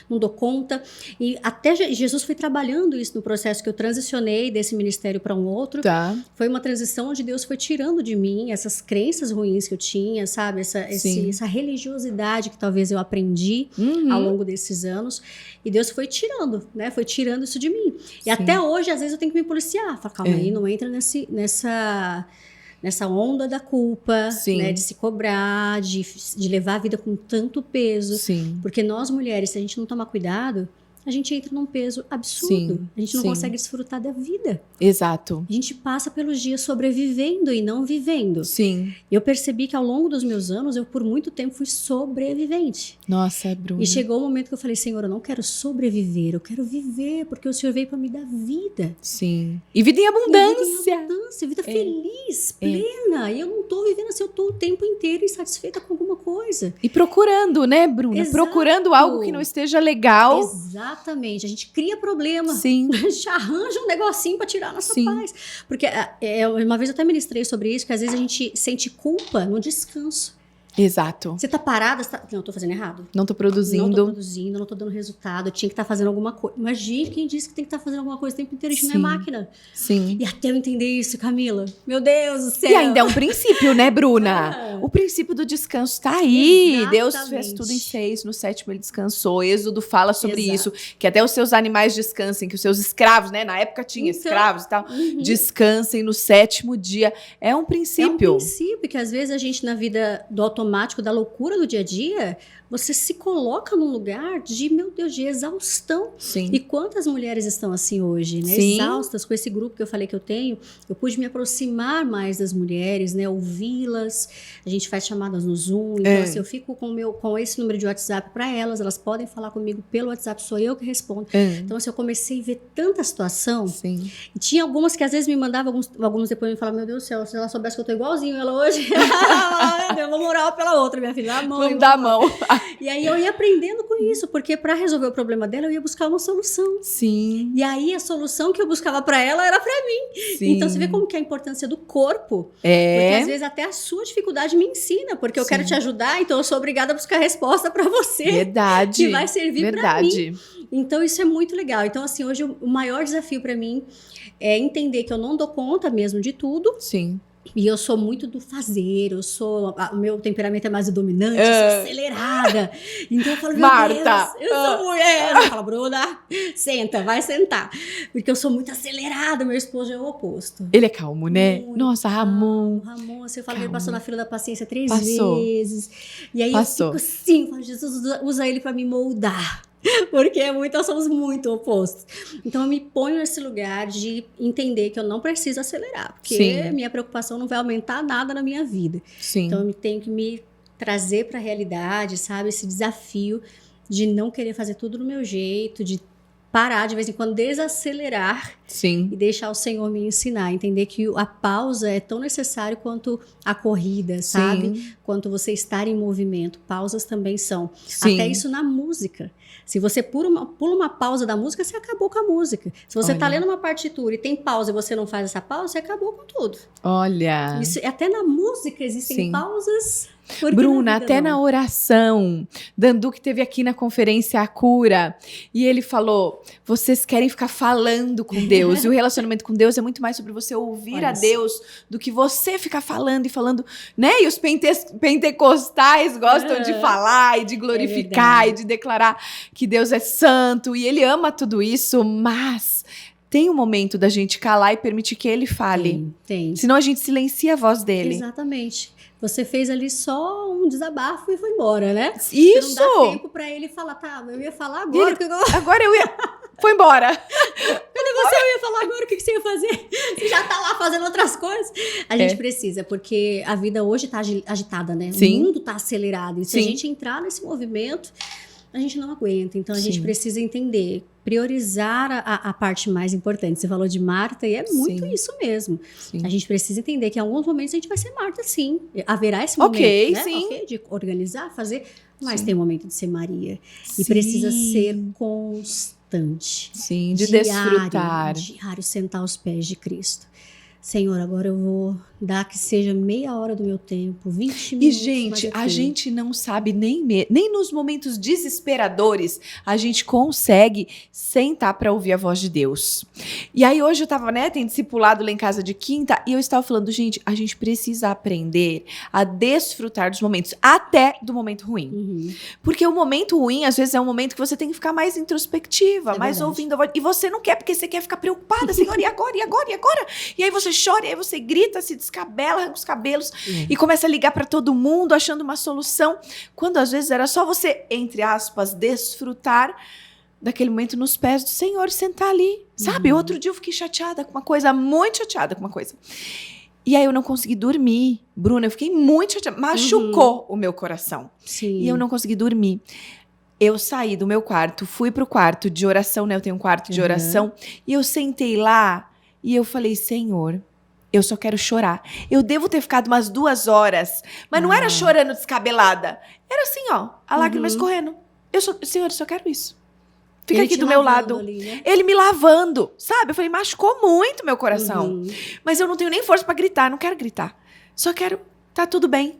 não dou conta. E até Jesus foi trabalhando isso no processo que eu transicionei desse ministério para um outro. Tá. Foi uma transição onde Deus foi tirando de mim essas crenças ruins que eu tinha, sabe? Essa religiosidade que talvez eu aprendi ao longo desses anos. E Deus foi tirando, né? Foi tirando isso de mim. E até hoje, às vezes, eu tenho que me policiar. Falar, calma aí, não entra nessa onda da culpa, né, de se cobrar, de levar a vida com tanto peso. Sim. Porque nós mulheres, se a gente não tomar cuidado, a gente entra num peso absurdo. Sim, a gente não consegue desfrutar da vida. Exato. A gente passa pelos dias sobrevivendo e não vivendo. Sim. Eu percebi que ao longo dos meus anos, eu por muito tempo fui sobrevivente. Nossa, Bruna. E chegou o momento que eu falei, Senhor, eu não quero sobreviver, eu quero viver, porque o Senhor veio para me dar vida. Sim. E vida em abundância. Vida em abundância, vida feliz, plena. E eu não tô vivendo assim, eu tô o tempo inteiro insatisfeita com alguma coisa. E procurando, né, Bruna? Exato. Procurando algo que não esteja legal. Exatamente. A gente cria problema. Sim. A gente arranja um negocinho para tirar a nossa paz. Porque uma vez eu até ministrei sobre isso, que às vezes a gente sente culpa no descanso. Exato. Você tá parada, não, eu tô fazendo errado. Não tô produzindo. Não tô produzindo, não tô dando resultado. Eu tinha que estar fazendo alguma coisa. Imagina quem disse que tem que estar fazendo alguma coisa o tempo inteiro, a gente não é máquina. Sim. E até eu entender isso, Camila. Meu Deus do céu. E ainda é um princípio, né, Bruna? O princípio do descanso tá aí. Exatamente. Deus fez tudo em 6, no 7º ele descansou. Êxodo fala sobre isso, que até os seus animais descansem, que os seus escravos, né, na época tinha escravos e tal, descansem no 7º dia. É um princípio. É um princípio que às vezes a gente na vida do automático, da loucura do dia a dia, você se coloca num lugar de, meu Deus, de exaustão. Sim. E quantas mulheres estão assim hoje, né? Sim. Exaustas com esse grupo que eu falei que eu tenho. Eu pude me aproximar mais das mulheres, né? Ouvi-las. A gente faz chamadas no Zoom. Então, assim, eu fico com esse número de WhatsApp para elas podem falar comigo pelo WhatsApp, sou eu que respondo. Então, assim, eu comecei a ver tanta situação. Sim. E tinha algumas que às vezes me mandavam, alguns depois me falavam, meu Deus do céu, se ela soubesse que eu tô igualzinho ela hoje, eu vou morar uma pela outra, minha filha. Vamos dar a mão. E aí eu ia aprendendo com isso, porque para resolver o problema dela, eu ia buscar uma solução. Sim. E aí a solução que eu buscava para ela era para mim. Sim. Então você vê como que é a importância do corpo. Porque às vezes até a sua dificuldade me ensina, porque eu quero te ajudar, então eu sou obrigada a buscar resposta para você. Verdade. Que vai servir para mim. Então isso é muito legal. Então assim, hoje o maior desafio para mim é entender que eu não dou conta mesmo de tudo. Sim. E eu sou muito do fazer, o meu temperamento é mais dominante, eu sou acelerada. Então eu falo, meu Marta, Deus, eu sou mulher. Eu falo, Bruna, senta, vai sentar. Porque eu sou muito acelerada, meu esposo é o oposto. Ele é calmo, né? Muito Nossa, Ramon. Ramon, você fala que ele passou na fila da paciência 3 Passou. vezes. E aí eu fico assim, falo, Jesus, usa ele pra me moldar. Porque nós somos muito opostos. Então eu me ponho nesse lugar de entender que eu não preciso acelerar, porque minha preocupação não vai aumentar nada na minha vida. Sim. Então eu tenho que me trazer para a realidade, sabe, esse desafio de não querer fazer tudo do meu jeito, de parar de vez em quando, desacelerar. Sim. E deixar o Senhor me ensinar, entender que a pausa é tão necessário quanto a corrida, sabe? Sim. Quanto você estar em movimento, pausas também são. Sim. Até isso na música. Se você pula uma pausa da música, você acabou com a música. Se você está lendo uma partitura e tem pausa e você não faz essa pausa, você acabou com tudo. Olha. Isso, até na música existem pausas. Bruna, até na oração. Dandu que teve aqui na conferência A Cura, e ele falou, vocês querem ficar falando com Deus, e o relacionamento com Deus é muito mais sobre você ouvir a Deus do que você ficar falando e falando, né? E os pentecostais gostam de falar e de glorificar e de declarar que Deus é santo, e ele ama tudo isso, mas tem um momento da gente calar e permitir que ele fale. Tem. Senão a gente silencia a voz dele. Exatamente. Você fez ali só um desabafo e foi embora, né? Isso! Você não dá tempo pra ele falar, tá, eu ia falar agora. Agora eu ia... Foi embora. Cadê você? Eu ia falar agora, o que você ia fazer? Você já tá lá fazendo outras coisas. A gente precisa, porque a vida hoje tá agitada, né? Sim. O mundo tá acelerado. E se a gente entrar nesse movimento, a gente não aguenta. Então, a gente precisa entender, priorizar a parte mais importante. Você falou de Marta e é muito isso mesmo. Sim. A gente precisa entender que em alguns momentos a gente vai ser Marta, sim. Haverá esse momento, né? Ok, de organizar, fazer. Mas tem o momento de ser Maria. E precisa ser constante. Sim, de desfrutar. Diário, sentar aos pés de Cristo. Senhor, agora eu vou dar que seja meia hora do meu tempo, 20 minutos. E, gente, a gente não sabe nem nos momentos desesperadores a gente consegue sentar para ouvir a voz de Deus. E aí hoje eu tava, tem discipulado lá em casa de quinta e eu estava falando, gente, a gente precisa aprender a desfrutar dos momentos, até do momento ruim. Uhum. Porque o momento ruim, às vezes, é um momento que você tem que ficar mais introspectiva, mais ouvindo a voz. E você não quer, porque você quer ficar preocupada, Senhor, e agora, e agora, e agora? E aí você chora, e aí você grita, se descabela, arranca os cabelos e começa a ligar para todo mundo, achando uma solução, quando às vezes era só você, entre aspas, desfrutar daquele momento nos pés do Senhor, sentar ali, sabe? Outro dia eu fiquei chateada com uma coisa, muito chateada com uma coisa. E aí eu não consegui dormir. Bruna, eu fiquei muito chateada, machucou o meu coração. Sim. E eu não consegui dormir. Eu saí do meu quarto, fui pro quarto de oração, né? Eu tenho um quarto de oração, e eu sentei lá e eu falei, Senhor, eu só quero chorar. Eu devo ter ficado umas 2 horas, mas não era chorando descabelada. Era assim, ó, a lágrima escorrendo. Senhor, eu só quero isso. Fica aqui do meu lado. Ali, né? Ele me lavando, sabe? Eu falei, machucou muito meu coração. Mas eu não tenho nem força pra gritar, não quero gritar. Só quero, tá tudo bem,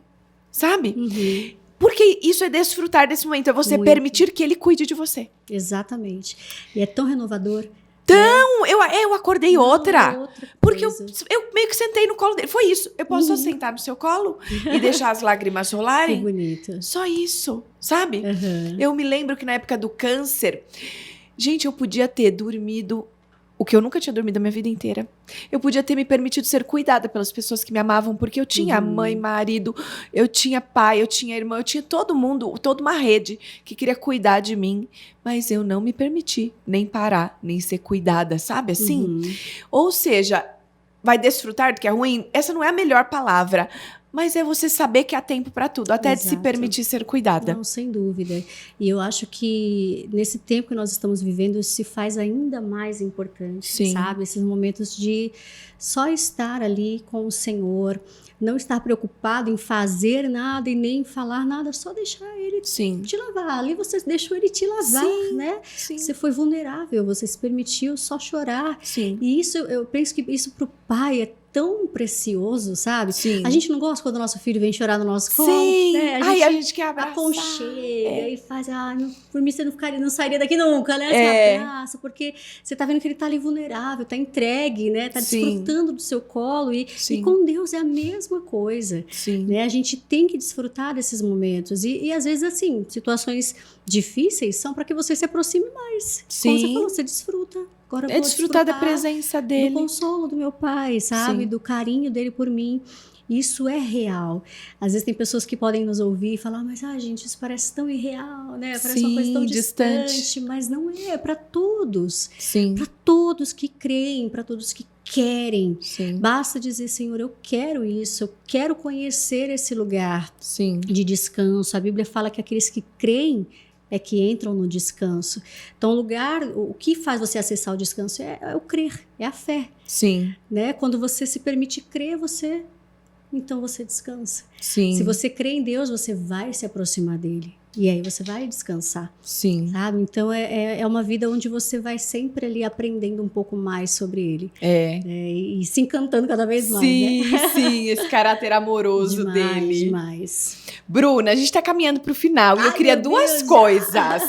sabe? Porque isso é desfrutar desse momento, é você permitir que ele cuide de você. Exatamente. E é tão renovador. Então, eu acordei outra. Porque eu meio que sentei no colo dele. Foi isso. Eu posso só sentar no seu colo e deixar as lágrimas rolarem? Que bonito. Só isso, sabe? Eu me lembro que na época do câncer, gente, eu podia ter dormido o que eu nunca tinha dormido a minha vida inteira. Eu podia ter me permitido ser cuidada pelas pessoas que me amavam, porque eu tinha mãe, marido, eu tinha pai, eu tinha irmã, eu tinha todo mundo, toda uma rede que queria cuidar de mim, mas eu não me permiti nem parar, nem ser cuidada, sabe assim? Ou seja, vai desfrutar do que é ruim? Essa não é a melhor palavra, mas é você saber que há tempo para tudo, até de se permitir ser cuidada. Não, sem dúvida. E eu acho que nesse tempo que nós estamos vivendo, isso se faz ainda mais importante, sabe? Esses momentos de só estar ali com o Senhor, não estar preocupado em fazer nada e nem falar nada, só deixar ele te lavar. Ali você deixou ele te lavar, né? Você foi vulnerável, você se permitiu só chorar. E isso, eu penso que isso pro pai é tão precioso, sabe? A gente não gosta quando o nosso filho vem chorar no nosso colo. Né? A gente quer abraçar. Aconchega e faz, por mim você não sairia daqui nunca, né? Você abraça, porque você tá vendo que ele tá ali vulnerável, tá entregue, né? Tá desfrutando do seu colo e com Deus é a mesma coisa. Né? A gente tem que desfrutar desses momentos e às vezes, assim, situações difíceis são para que você se aproxime mais. Como você falou, você desfruta. Agora eu vou desfrutar da presença dele. Do consolo do meu pai, sabe? Do carinho dele por mim. Isso é real. Às vezes tem pessoas que podem nos ouvir e falar, mas gente, isso parece tão irreal, né? Parece uma coisa tão distante. Mas não é para todos. Para todos que creem, para todos que querem. Basta dizer, Senhor, eu quero isso, eu quero conhecer esse lugar de descanso. A Bíblia fala que aqueles que creem é que entram no descanso. Então, o que faz você acessar o descanso é o crer, é a fé. Né? Quando você se permite crer, então você descansa. Se você crê em Deus, você vai se aproximar dele. E aí você vai descansar. Sabe? Então é uma vida onde você vai sempre ali aprendendo um pouco mais sobre ele. E se encantando cada vez mais. Né? Esse caráter amoroso dele. Demais. Bruna, a gente tá caminhando pro final e eu queria 2 coisas.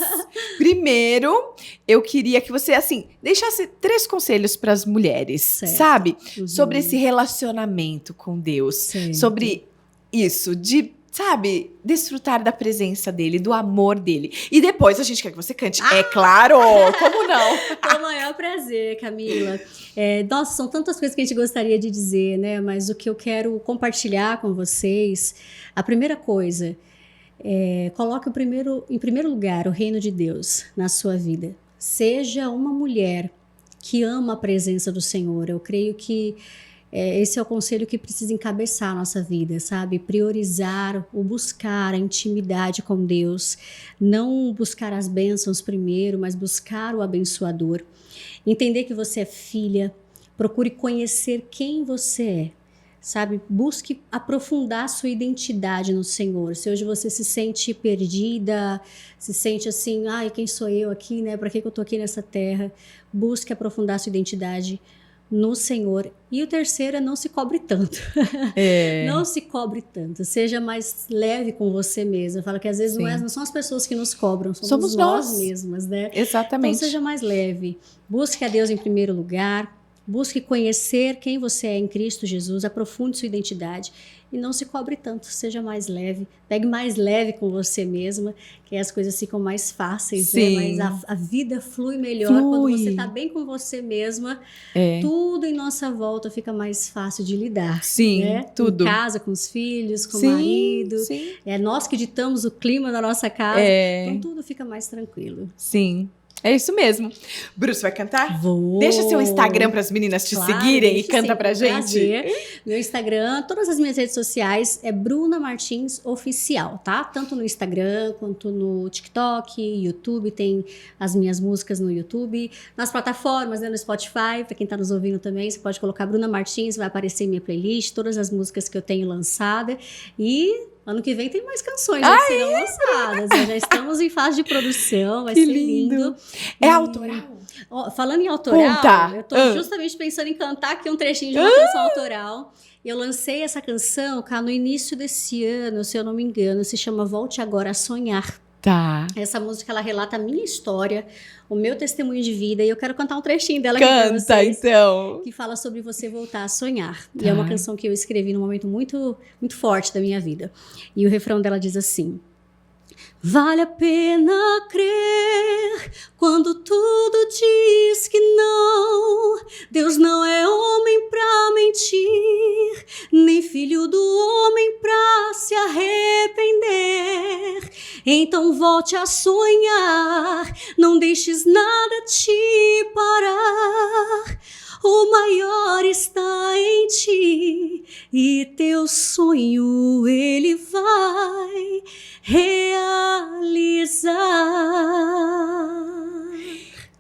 Primeiro, eu queria que você, assim, deixasse 3 conselhos para as mulheres, sabe? Sobre esse relacionamento com Deus. Sobre isso, de sabe, desfrutar da presença dele, do amor dele. E depois a gente quer que você cante. É claro! Como não? É o maior prazer, Camila. Nossa, são tantas coisas que a gente gostaria de dizer, né? Mas o que eu quero compartilhar com vocês, a primeira coisa, coloque em primeiro lugar o reino de Deus na sua vida. Seja uma mulher que ama a presença do Senhor. Eu creio que esse é o conselho que precisa encabeçar a nossa vida, sabe? Priorizar o buscar a intimidade com Deus. Não buscar as bênçãos primeiro, mas buscar o abençoador. Entender que você é filha. Procure conhecer quem você é, sabe? Busque aprofundar sua identidade no Senhor. Se hoje você se sente perdida, se sente assim, ai, quem sou eu aqui, né? Para que eu tô aqui nessa terra? Busque aprofundar sua identidade no Senhor. E o terceiro é não se cobre tanto. Não se cobre tanto. Seja mais leve com você mesma. Eu falo que às vezes não são as pessoas que nos cobram, somos nós mesmas, né? Exatamente. Então seja mais leve. Busque a Deus em primeiro lugar. Busque conhecer quem você é em Cristo Jesus. Aprofunde sua identidade. E não se cobre tanto, seja mais leve. Pegue mais leve com você mesma, que aí as coisas ficam mais fáceis, né? Mas a vida flui melhor quando você está bem com você mesma. Tudo em nossa volta fica mais fácil de lidar. Sim, né? tudo. Em casa, com os filhos, com o marido. Sim. É nós que ditamos o clima da nossa casa. Então tudo fica mais tranquilo. Sim. É isso mesmo. Bruce, vai cantar? Vou. Deixa seu Instagram para as meninas te seguirem e canta pra gente. Prazer. Meu Instagram, todas as minhas redes sociais é Bruna Martins Oficial, tá? Tanto no Instagram quanto no TikTok, YouTube, tem as minhas músicas no YouTube. Nas plataformas, né, no Spotify, para quem tá nos ouvindo também, você pode colocar Bruna Martins, vai aparecer minha playlist, todas as músicas que eu tenho lançada. E ano que vem tem mais canções que serão lançadas. Já estamos em fase de produção, vai ser lindo. É autoral? Falando em autoral, eu tô justamente pensando em cantar aqui um trechinho de uma canção autoral. Eu lancei essa canção, cara, no início desse ano, se eu não me engano, se chama Volte Agora a Sonhar. Tá. Essa música, ela relata a minha história, o meu testemunho de vida, e eu quero cantar um trechinho dela aqui pra vocês. Canta, então. Que fala sobre você voltar a sonhar. Tá. E é uma canção que eu escrevi num momento muito, muito forte da minha vida. E o refrão dela diz assim: vale a pena crer quando tudo diz que não. Deus não é homem pra mentir, nem filho do homem pra se arrepender. Então volte a sonhar, não deixes nada te parar. O maior está em ti e teu sonho ele vai realizar.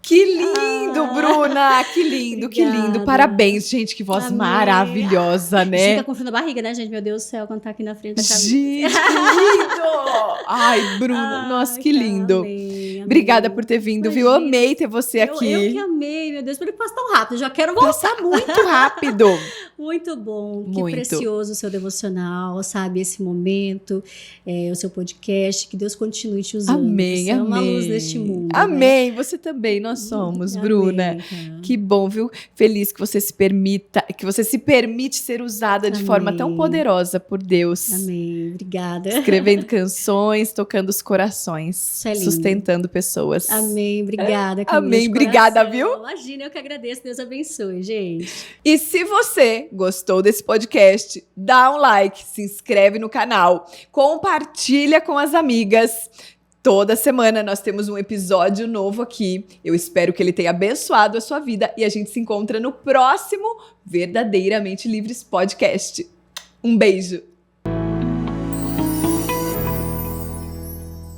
Que lindo, Bruna! Que lindo, que lindo. Parabéns, gente. Que voz maravilhosa, né? Fica com frio na barriga, né, gente? Meu Deus do céu, quando tá aqui na frente da cabeça. Gente, que lindo! Ai, Bruna, nossa, que lindo. Amei. Obrigada por ter vindo, viu? Eu amei ter você aqui. Eu que amei, meu Deus. Por que passa tão rápido? Já quero voltar. Passa muito rápido. Muito bom. Que Muito. precioso o seu devocional, sabe? Esse momento, o seu podcast. Que Deus continue te usando. Amém, você amém. é uma luz neste mundo. Amém. Né? Você também, nós somos, Amém, Bruna. cara. Que bom, viu? Feliz que você se permite ser usada de forma tão poderosa por Deus. Amém. Obrigada. Escrevendo canções, tocando os corações, Isso é lindo. Sustentando pessoas. Amém. Obrigada, Camila. Amém. Obrigada, viu? Imagina, eu que agradeço. Deus abençoe, gente. E se você gostou desse podcast, dá um like, se inscreve no canal, compartilha com as amigas. Toda semana nós temos um episódio novo aqui. Eu espero que ele tenha abençoado a sua vida e a gente se encontra no próximo Verdadeiramente Livres Podcast. Um beijo!